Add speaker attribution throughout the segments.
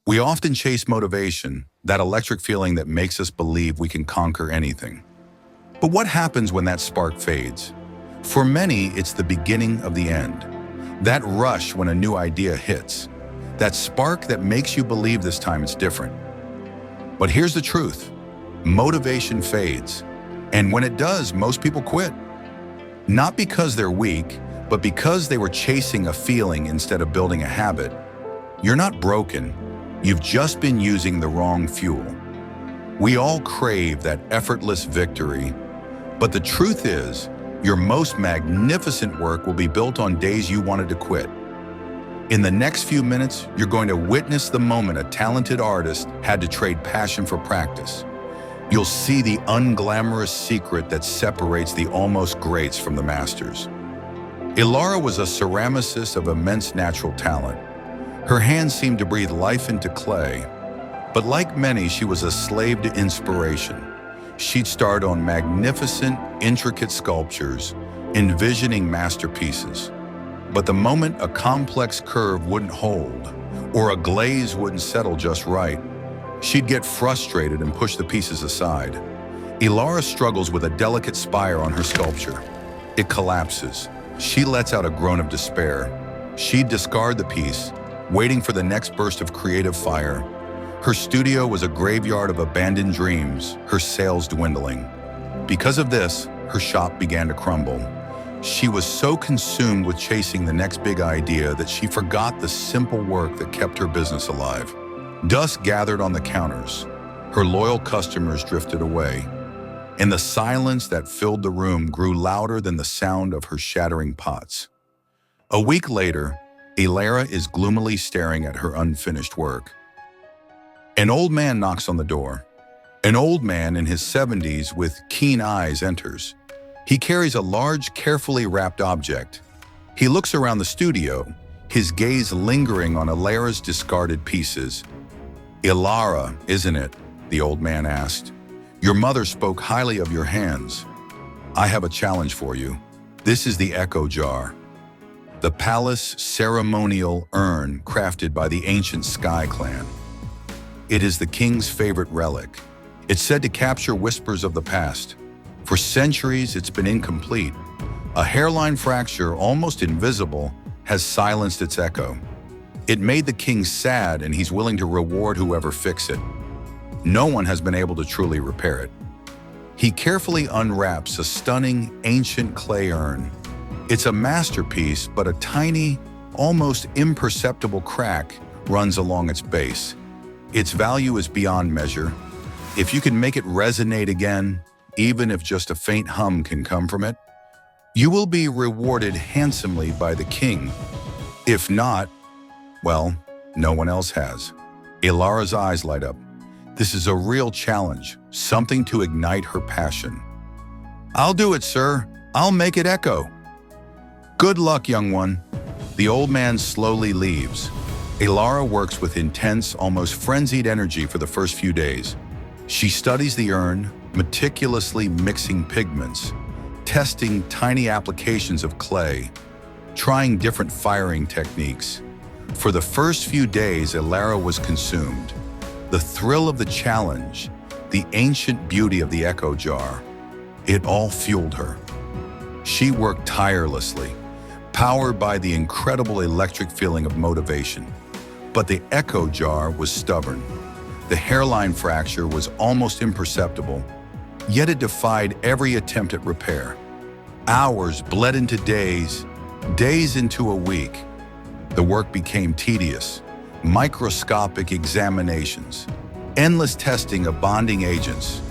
Speaker 1: We often chase motivation, that electric feeling that makes us believe we can conquer anything. But what happens when that spark fades? For many, it's the beginning of the end. That rush when a new idea hits. That spark that makes you believe this time it's different. But here's the truth. Motivation fades. And when it does, most people quit. Not because they're weak, but because they were chasing a feeling instead of building a habit. You're not broken. You've just been using the wrong fuel. We all crave that effortless victory, but the truth is, your most magnificent work will be built on days you wanted to quit. In the next few minutes, you're going to witness the moment a talented artist had to trade passion for practice. You'll see the unglamorous secret that separates the almost greats from the masters. Elara was a ceramicist of immense natural talent. Her hands seemed to breathe life into clay, but like many, she was a slave to inspiration. She'd start on magnificent, intricate sculptures, envisioning masterpieces. But the moment a complex curve wouldn't hold, or a glaze wouldn't settle just right, she'd get frustrated and push the pieces aside. Elara struggles with a delicate spire on her sculpture. It collapses. She lets out a groan of despair. She'd discard the piece, waiting for the next burst of creative fire. Her studio was a graveyard of abandoned dreams, her sales dwindling. Because of this, her shop began to crumble. She was so consumed with chasing the next big idea that she forgot the simple work that kept her business alive. Dust gathered on the counters. Her loyal customers drifted away, and the silence that filled the room grew louder than the sound of her shattering pots. A week later, Elara is gloomily staring at her unfinished work. An old man knocks on the door. An old man in his 70s with keen eyes enters. He carries a large, carefully wrapped object. He looks around the studio, his gaze lingering on Elara's discarded pieces. "Elara, isn't it?" the old man asked. "Your mother spoke highly of your hands. I have a challenge for you. This is the echo jar. The palace ceremonial urn crafted by the ancient Sky clan. It is the king's favorite relic. It's said to capture whispers of the past. For centuries, it's been incomplete. A hairline fracture, almost invisible, has silenced its echo. It made the king sad, and he's willing to reward whoever fixes it. No one has been able to truly repair it." He carefully unwraps a stunning, ancient clay urn. It's a masterpiece, but a tiny, almost imperceptible crack runs along its base. Its value is beyond measure. If you can make it resonate again, even if just a faint hum can come from it, you will be rewarded handsomely by the king. If not, well, no one else has. Elara's eyes light up. This is a real challenge, something to ignite her passion. "I'll do it, sir. I'll make it echo." "Good luck, young one." The old man slowly leaves. Elara works with intense, almost frenzied energy for the first few days. She studies the urn, meticulously mixing pigments, testing tiny applications of clay, trying different firing techniques. For the first few days, Elara was consumed. The thrill of the challenge, the ancient beauty of the echo jar, it all fueled her. She worked tirelessly, powered by the incredible electric feeling of motivation. But the echo jar was stubborn. The hairline fracture was almost imperceptible, yet it defied every attempt at repair. Hours bled into days, days into a week. The work became tedious. Microscopic examinations, endless testing of bonding agents,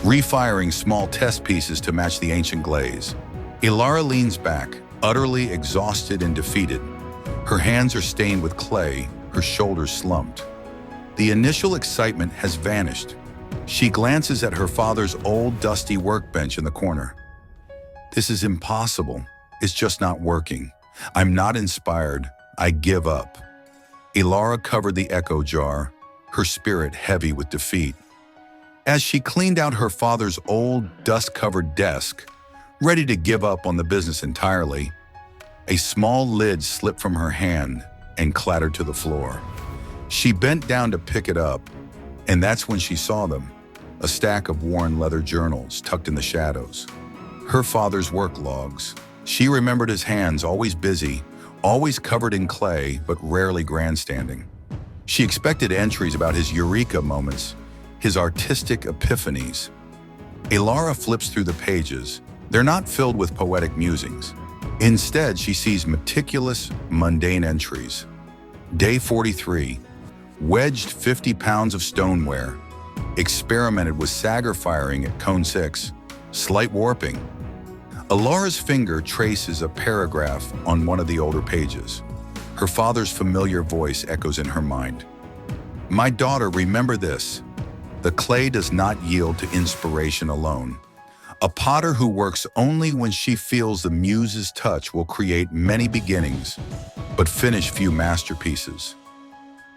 Speaker 1: refiring small test pieces to match the ancient glaze. Elara leans back, utterly exhausted and defeated. Her hands are stained with clay, her shoulders slumped. The initial excitement has vanished. She glances at her father's old, dusty workbench in the corner. "This is impossible. It's just not working. I'm not inspired. I give up." Elara covered the echo jar, her spirit heavy with defeat. As she cleaned out her father's old, dust-covered desk, ready to give up on the business entirely, a small lid slipped from her hand and clattered to the floor. She bent down to pick it up, and that's when she saw them, a stack of worn leather journals tucked in the shadows. Her father's work logs. She remembered his hands, always busy, always covered in clay, but rarely grandstanding. She expected entries about his eureka moments, his artistic epiphanies. Elara flips through the pages. They're not filled with poetic musings. Instead, she sees meticulous, mundane entries. Day 43. Wedged 50 pounds of stoneware. Experimented with Sager firing at cone 6. Slight warping. Elara's finger traces a paragraph on one of the older pages. Her father's familiar voice echoes in her mind. My daughter, remember this. The clay does not yield to inspiration alone. A potter who works only when she feels the muse's touch will create many beginnings, but finish few masterpieces.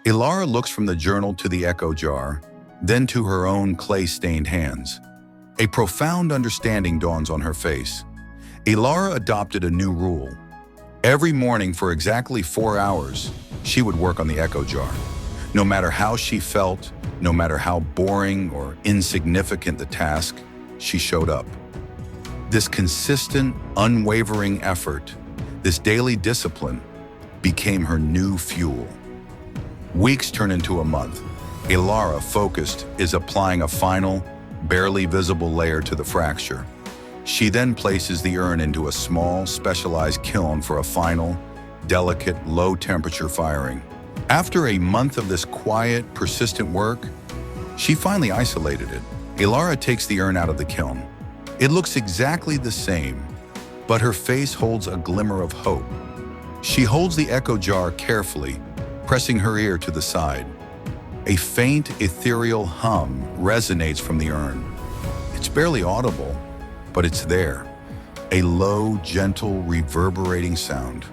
Speaker 1: Elara looks from the journal to the echo jar, then to her own clay-stained hands. A profound understanding dawns on her face. Elara adopted a new rule. Every morning for exactly 4 hours, she would work on the echo jar. No matter how she felt, no matter how boring or insignificant the task, she showed up. This consistent, unwavering effort, this daily discipline, became her new fuel. Weeks turn into a month. Elara, focused, is applying a final, barely visible layer to the fracture. She then places the urn into a small, specialized kiln for a final, delicate, low-temperature firing. After a month of this quiet, persistent work, she finally isolated it. Elara takes the urn out of the kiln. It looks exactly the same, but her face holds a glimmer of hope. She holds the echo jar carefully, pressing her ear to the side. A faint, ethereal hum resonates from the urn. It's barely audible, but it's there. A low, gentle, reverberating sound.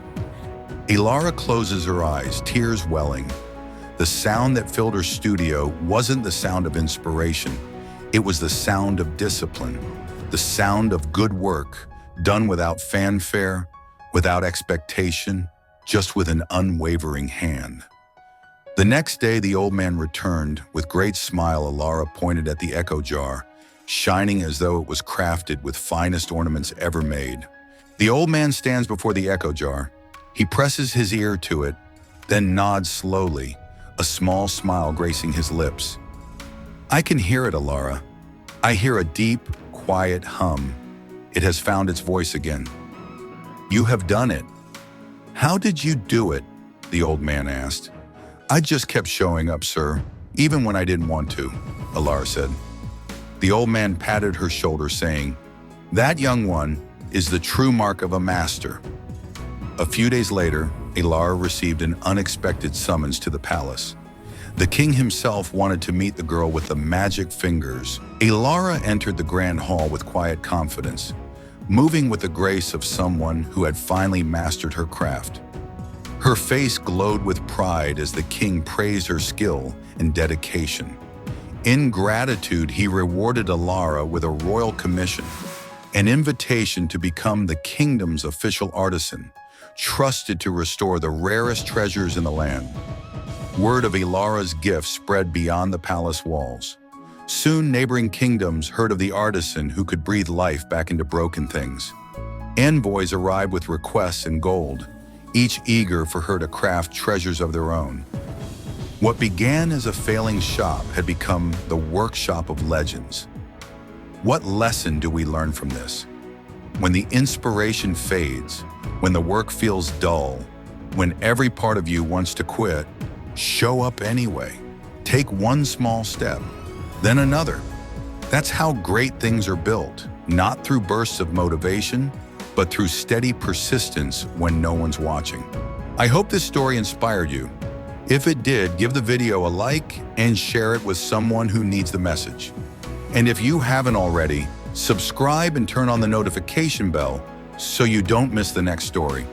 Speaker 1: Elara closes her eyes, tears welling. The sound that filled her studio wasn't the sound of inspiration. It was the sound of discipline, the sound of good work, done without fanfare, without expectation, just with an unwavering hand. The next day, the old man returned. With great smile, Elara pointed at the echo jar, shining as though it was crafted with finest ornaments ever made. The old man stands before the echo jar. He presses his ear to it, then nods slowly, a small smile gracing his lips. I can hear it, Elara. I hear a deep, quiet hum. It has found its voice again. You have done it. How did you do it? The old man asked. I just kept showing up, sir, even when I didn't want to, Elara said. The old man patted her shoulder, saying, that young one is the true mark of a master. A few days later, Elara received an unexpected summons to the palace. The king himself wanted to meet the girl with the magic fingers. Elara entered the grand hall with quiet confidence, moving with the grace of someone who had finally mastered her craft. Her face glowed with pride as the king praised her skill and dedication. In gratitude, he rewarded Elara with a royal commission, an invitation to become the kingdom's official artisan, trusted to restore the rarest treasures in the land. Word of Elara's gift spread beyond the palace walls. Soon, neighboring kingdoms heard of the artisan who could breathe life back into broken things. Envoys arrived with requests in gold, each eager for her to craft treasures of their own. What began as a failing shop had become the workshop of legends. What lesson do we learn from this? When the inspiration fades, when the work feels dull, when every part of you wants to quit, show up anyway. Take one small step, then another. That's how great things are built, not through bursts of motivation, but through steady persistence when no one's watching. I hope this story inspired you. If it did, give the video a like and share it with someone who needs the message. And if you haven't already, subscribe and turn on the notification bell so you don't miss the next story.